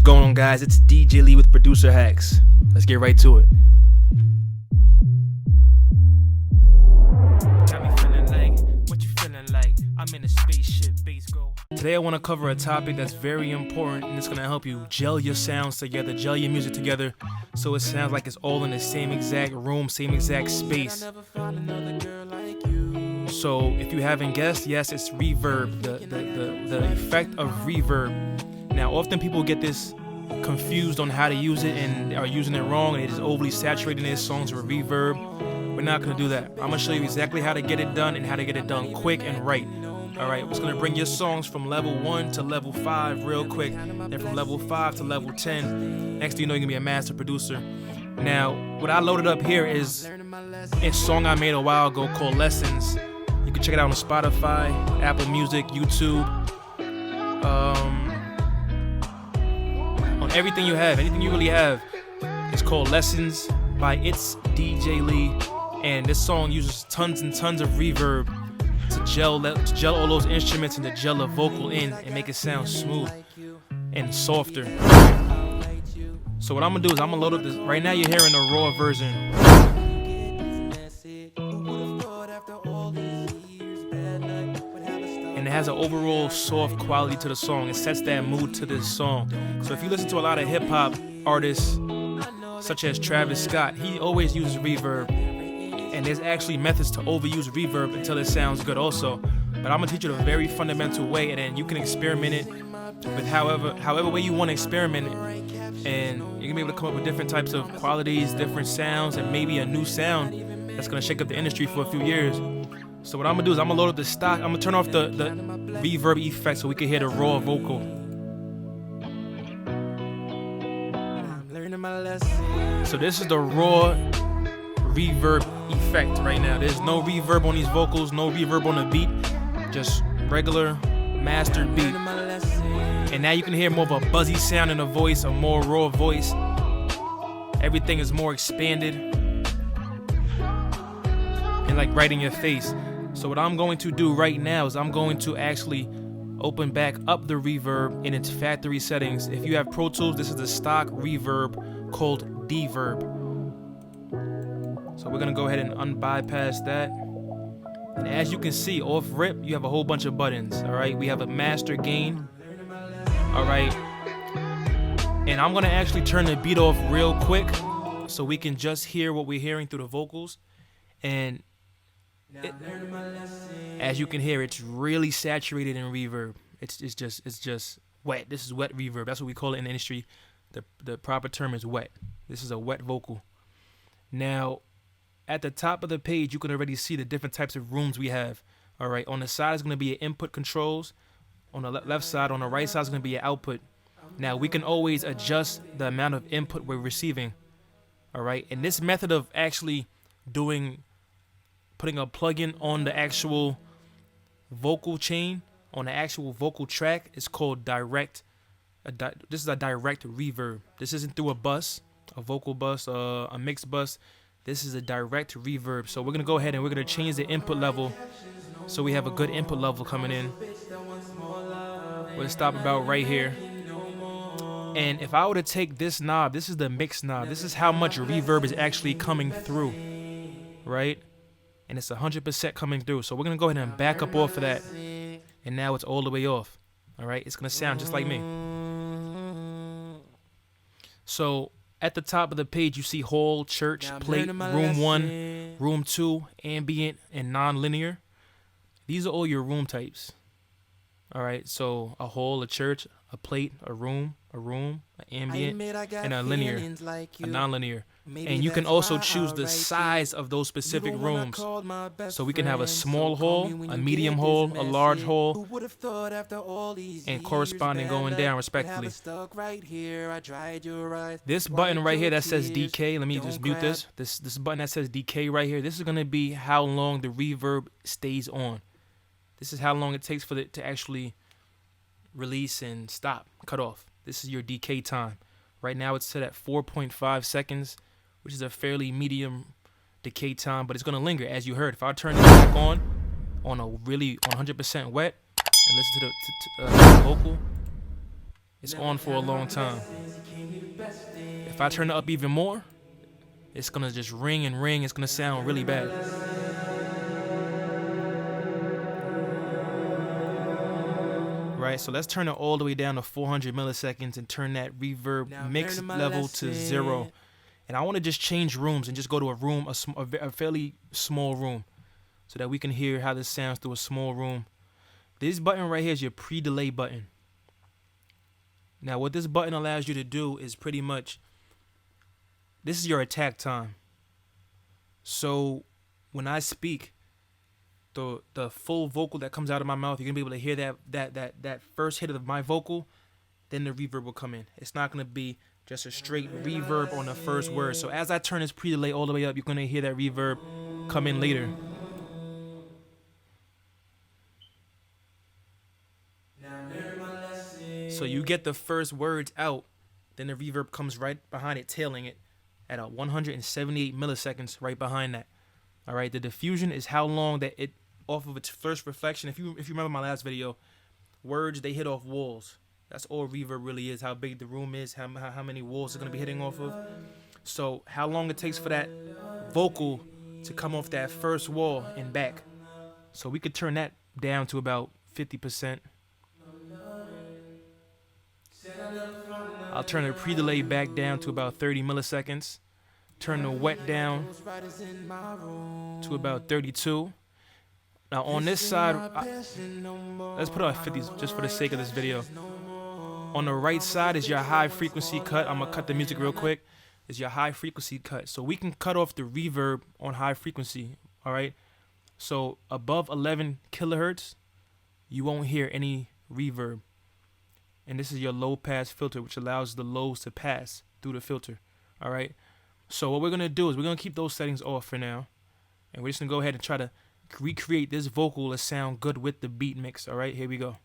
going on, guys? It's DJ Lee with Producer Hacks. Let's get right to it. Got me feeling like, what you feeling like? I'm in a spaceship, bass go. Today I want to cover a topic that's very important, and it's going to help you gel your sounds together, gel your music together, so it sounds like it's all in the same exact room, same exact space. So if you haven't guessed, yes, it's reverb, the effect of reverb. Now, often people get this confused on how to use it and are using it wrong, and it is overly saturating their songs with reverb. We're not going to do that. I'm going to show you exactly how to get it done and how to get it done quick and right. Alright, it's going to bring your songs from level 1 to level 5 real quick, then from level 5 to level 10. Next thing you know, you're going to be a master producer. Now, what I loaded up here is a song I made a while ago called Lessons. You can check it out on Spotify, Apple Music, YouTube, on everything you have, anything you really have. It's called Lessons by itsdjlee, and this song uses tons and tons of reverb to gel all those instruments and to gel the vocal in and make it sound smooth and softer. So what I'm gonna do is I'm gonna load up this. Right now you're hearing the raw version, and it has an overall soft quality to the song. It sets that mood to this song. So if you listen to a lot of hip hop artists such as Travis Scott, he always uses reverb, and there's actually methods to overuse reverb until it sounds good also. But I'm gonna teach you the very fundamental way, and then you can experiment it with however way you want to experiment it, and you're gonna be able to come up with different types of qualities, different sounds, and maybe a new sound that's gonna shake up the industry for a few years. So what I'm gonna do is I'm gonna load up the stock. I'm gonna turn off the reverb effect so we can hear the raw vocal. So this is the raw reverb effect right now. There's no reverb on these vocals, no reverb on the beat, just regular mastered beat. And now you can hear more of a buzzy sound in the voice, a more raw voice. Everything is more expanded and like right in your face. So what I'm going to do right now is I'm going to actually open back up the reverb in its factory settings. If you have Pro Tools, this is the stock reverb called Reverb. So we're gonna go ahead and unbypass that. And as you can see, off rip, you have a whole bunch of buttons. All right, we have a master gain. All right, and I'm gonna actually turn the beat off real quick so we can just hear what we're hearing through the vocals. And as you can hear, it's really saturated in reverb. It's just wet. This is wet reverb. That's what we call it in the industry. The proper term is wet. This is a wet vocal. Now, at the top of the page, you can already see the different types of rooms we have. All right, on the side is going to be your input controls. On the left side, on the right side is going to be your output. Now, we can always adjust the amount of input we're receiving. All right, and this method of actually putting a plugin on the actual vocal chain, on the actual vocal track, is called direct. This is a direct reverb. This isn't through a bus, a vocal bus, a mix bus. This is a direct reverb. So we're gonna go ahead and we're gonna change the input level so we have a good input level coming in. We'll stop about right here. And if I were to take this knob, this is the mix knob. This is how much reverb is actually coming through, right? And it's 100% coming through. So we're gonna go ahead and back up off of that. And now it's all the way off. All right, it's gonna sound just like me. So at the top of the page, you see hall, church, plate, room 1, room 2, ambient, and non-linear. These are all your room types. All right, so a hall, a church, a plate, a room, an ambient, and a linear, a non-linear. And you can also choose the size of those specific rooms. So we can have a small hall, a medium hall, a large hall, and corresponding going down respectively. This button right here that says DK, let me just mute this. This button that says DK right here, this is going to be how long the reverb stays on. This is how long it takes for it to actually release and stop, cut off. This is your decay time. Right now it's set at 4.5 seconds, which is a fairly medium decay time, but it's going to linger, as you heard. If I turn this back on a really 100% wet and listen to the vocal, It's on for a long time. If I turn it up even more, it's gonna just ring and ring. It's gonna sound really bad. Right, so let's turn it all the way down to 400 milliseconds and turn that reverb mix level to 0. And I want to just change rooms and just go to a room, a fairly small room, so that we can hear how this sounds through a small room. This button right here is your pre-delay button. Now what this button allows you to do is pretty much, this is your attack time. So when I speak, the full vocal that comes out of my mouth, you're gonna be able to hear that first hit of my vocal, then the reverb will come in. It's not gonna be just a straight reverb on the first word. So as I turn this pre-delay all the way up, you're gonna hear that reverb come in later. So you get the first words out, then the reverb comes right behind it, tailing it at a 178 milliseconds right behind that. All right, the diffusion is how long that it, off of its first reflection. If you remember my last video, words, they hit off walls. That's all reverb really is, how big the room is, how many walls it's going to be hitting off of. So how long it takes for that vocal to come off that first wall and back. So we could turn that down to about 50%. I'll turn the pre-delay back down to about 30 milliseconds. Turn the wet down to about 32. Now on this side, let's put it at 50 just for the sake of this video. On the right side is your high frequency cut. I'm gonna cut the music real quick. Is your high frequency cut. So we can cut off the reverb on high frequency, all right? So above 11 kilohertz, you won't hear any reverb. And this is your low pass filter, which allows the lows to pass through the filter, all right? So what we're gonna do is we're gonna keep those settings off for now. And we're just gonna go ahead and try to recreate this vocal to sound good with the beat mix, all right? Here we go.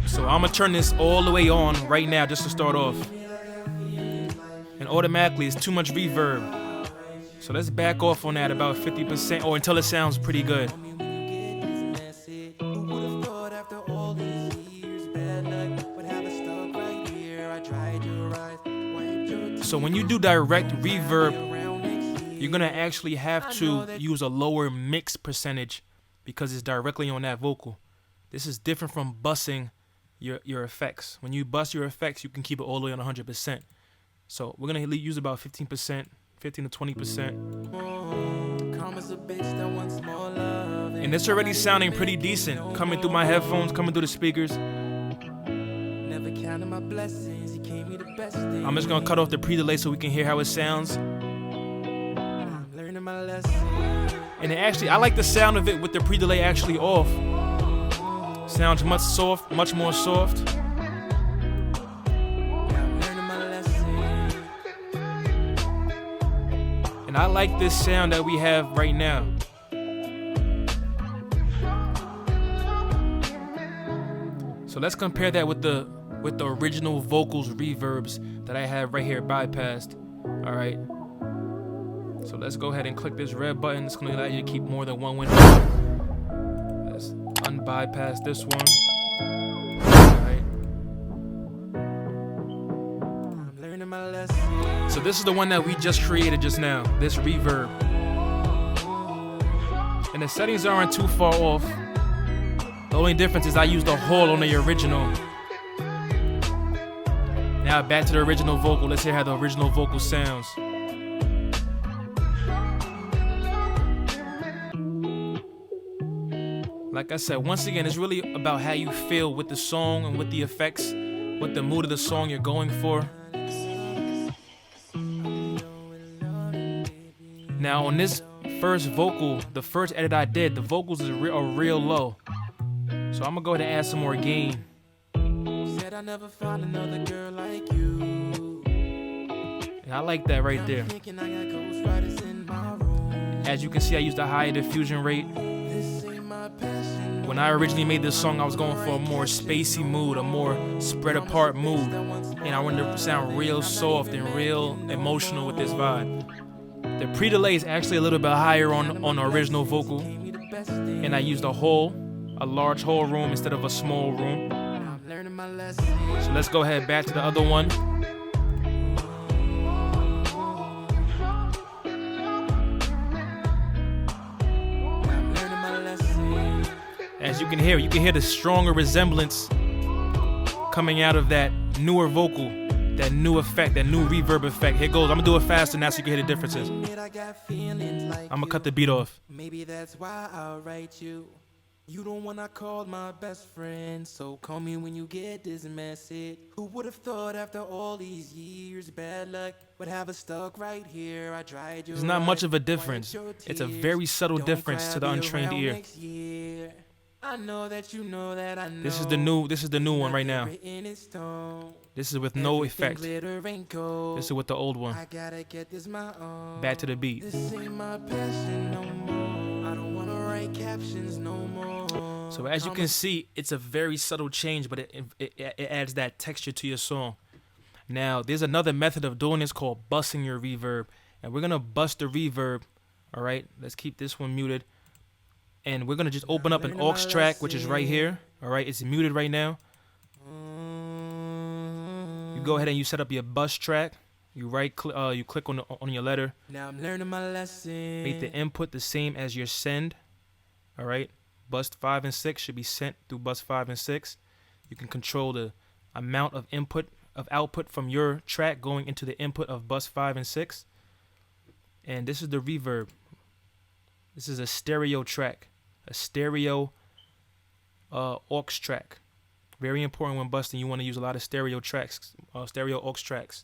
So I'm gonna turn this all the way on right now just to start off. And automatically it's too much reverb. So let's back off on that about 50% or until it sounds pretty good. So when you do direct reverb, you're gonna actually have to use a lower mix percentage because it's directly on that vocal. This is different from bussing your effects. When you bus your effects, you can keep it all the way on 100%. So we're gonna use about 15%, 15 to 20%. And it's already sounding pretty decent, coming through my headphones, coming through the speakers. I'm just gonna cut off the pre-delay so we can hear how it sounds. And it actually, I like the sound of it with the pre-delay actually off. Sounds much more soft. And I like this sound that we have right now. So let's compare that with the original vocals reverbs that I have right here bypassed. All right. So let's go ahead and click this red button. It's going to allow you to keep more than one window. Let's unbypass this one. All right. So this is the one that we just created just now, this reverb. And the settings aren't too far off. The only difference is I used a hall on the original. Now back to the original vocal. Let's hear how the original vocal sounds. Like I said, once again, it's really about how you feel with the song and with the effects, what the mood of the song you're going for. Now on this first vocal, the first edit I did, the vocals are real low. So I'm gonna go ahead and add some more gain. I never found another girl like you. And I like that right there. As you can see, I used a higher diffusion rate. When I originally made this song, I was going for a more spacey mood, a more spread apart mood. And I wanted to sound real soft and real emotional with this vibe. The pre-delay is actually a little bit higher on the original vocal. And I used a hole. a large whole room instead of a small room. I'm learning my lesson. So let's go ahead back to the other one. I'm learning my lesson. As you can hear the stronger resemblance coming out of that newer vocal, that new effect, that new reverb effect. Here goes. I'm gonna do it faster now so you can hear the differences. I'm gonna cut the beat off. Maybe that's why I'll write you. You the one I called my best friend, so call me when you get this message. Who would have thought after all these years, bad luck would have us stuck right here? I tried your There's not much of a eyes, difference. wiped your It's a tears. very subtle Don't difference cry, to the I'll be untrained around ear. next year. I know that you know that I know. This is the new one right now. Written in stone. This is with no Everything effect. glitter ain't gold. This is with the old one. I gotta get this my own. Back to the beat. This ain't my passion no more. I don't wanna write captions no more. So as you can see, it's a very subtle change, but it adds that texture to your song. Now, there's another method of doing this called busting your reverb. And we're going to bust the reverb. All right, let's keep this one muted. And we're going to just open up an aux track, which is right here. All right, it's muted right now. You go ahead and you set up your bus track. You you click on your letter. Now I'm learning my lesson. Make the input the same as your send. All right. Bus 5 and 6 should be sent through bus 5 and 6. You can control the amount of output from your track going into the input of bus 5 and 6. And this is the reverb. This is a stereo track, a stereo aux track. Very important when busting. You want to use a lot of stereo tracks, stereo aux tracks.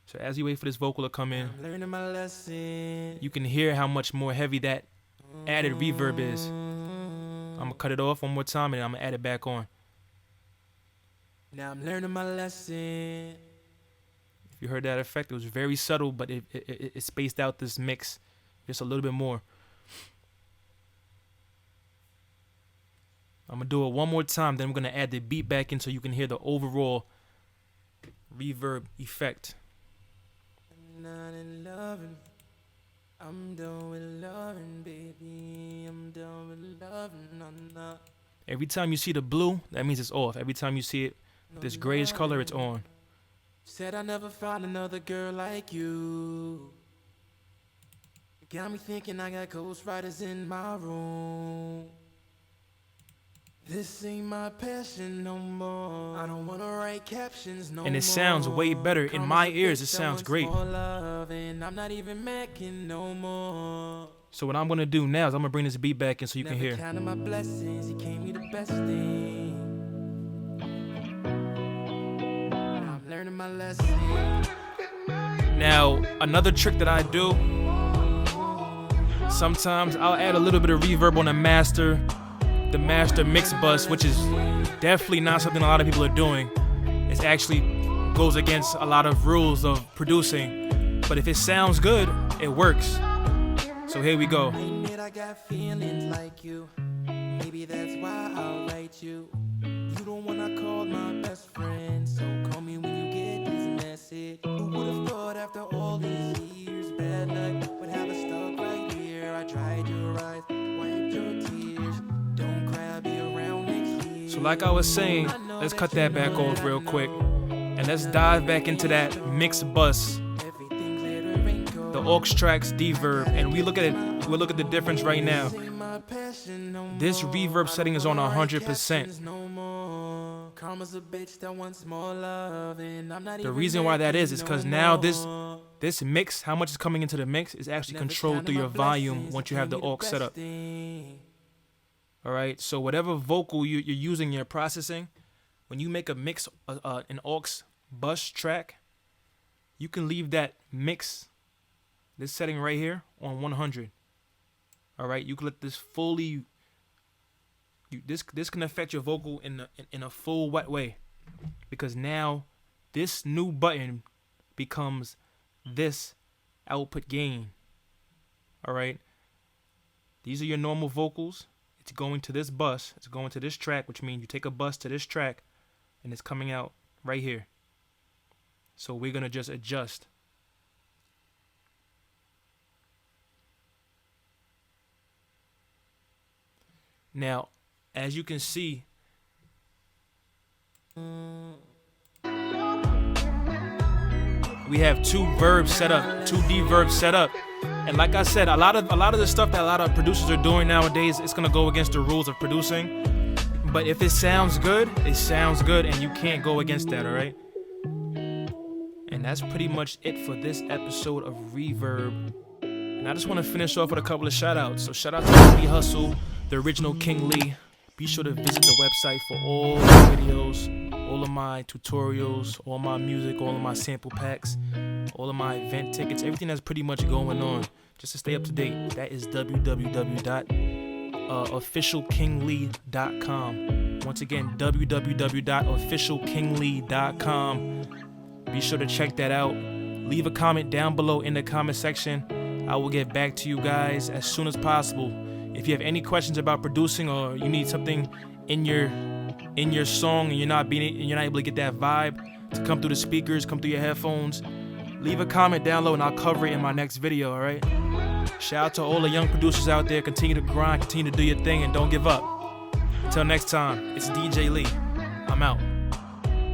So as you wait for this vocal to come in, I'm learning my lesson. you can hear how much more heavy that added reverb is. I'm gonna cut it off one more time and I'm gonna add it back on. Now I'm learning my lesson. If you heard that effect, it was very subtle, but it spaced out this mix just a little bit more. I'm gonna do it one more time, then I'm gonna add the beat back in so you can hear the overall reverb effect. I'm not in loving. I'm done with loving, baby. I'm done with loving. I'm not. Every time you see the blue, that means it's off. Every time you see it, this grayish color, it's on. Said I never found another girl like you. Got me thinking I got ghostwriters in my room. This ain't my passion no more. I don't wanna write captions no more. And it sounds way better. In my ears, it sounds great. I'm not even macking no more. So what I'm gonna do now is I'm gonna bring this beat back in so you can hear. Counting my blessings, he gave me the best thing. Now I'm learning my lesson. Now, another trick that I do, sometimes I'll add a little bit of reverb on the master mix bus, which is definitely not something a lot of people are doing. It actually goes against a lot of rules of producing. But if it sounds good, it works. So here we go. I admit I got feelings like you. Maybe that's why I'll write you. You the one I called my best friend, so call me when you get this message. Who would have thought after all these years, bad luck would have us stuck right here? I tried your eyes, wiped your tears. Don't cry, I'll be around next year. So like I was saying, let's cut that back off real quick. And let's dive back into that mix bus. The aux tracks, deverb, and we look at it. We'll look at the difference right now. This reverb setting is on 100%. The reason why that is because now this mix, how much is coming into the mix, is actually controlled through your volume once you have the aux set up. All right. So whatever vocal you're using, you're processing. When you make a mix, an aux bus track, you can leave that mix. This setting right here on 100. All right, you can let this fully. This can affect your vocal in a full wet way, because now this new button becomes this output gain. All right, these are your normal vocals. It's going to this bus. It's going to this track, which means you take a bus to this track, and it's coming out right here. So we're gonna just adjust. Now, as you can see, we have two verbs set up, two reverbs set up. And like I said, a lot of the stuff that a lot of producers are doing nowadays, it's gonna go against the rules of producing. But if it sounds good, and you can't go against that, all right? And that's pretty much it for this episode of Reverb. And I just want to finish off with a couple of shout outs. So shout out to Lee Hustle, the original King Lee. Be sure to visit the website for all the videos, all of my tutorials, all my music, all of my sample packs, all of my event tickets, everything that's pretty much going on. Just to stay up to date, that is www.officialkinglee.com. Once again, www.officialkinglee.com. Be sure to check that out. Leave a comment down below in the comment section. I will get back to you guys as soon as possible. If you have any questions about producing, or you need something in your song and you're not able to get that vibe to come through the speakers, come through your headphones, leave a comment down below and I'll cover it in my next video, all right? Shout out to all the young producers out there. Continue to grind, continue to do your thing, and don't give up. Until next time, it's DJ Lee. I'm out.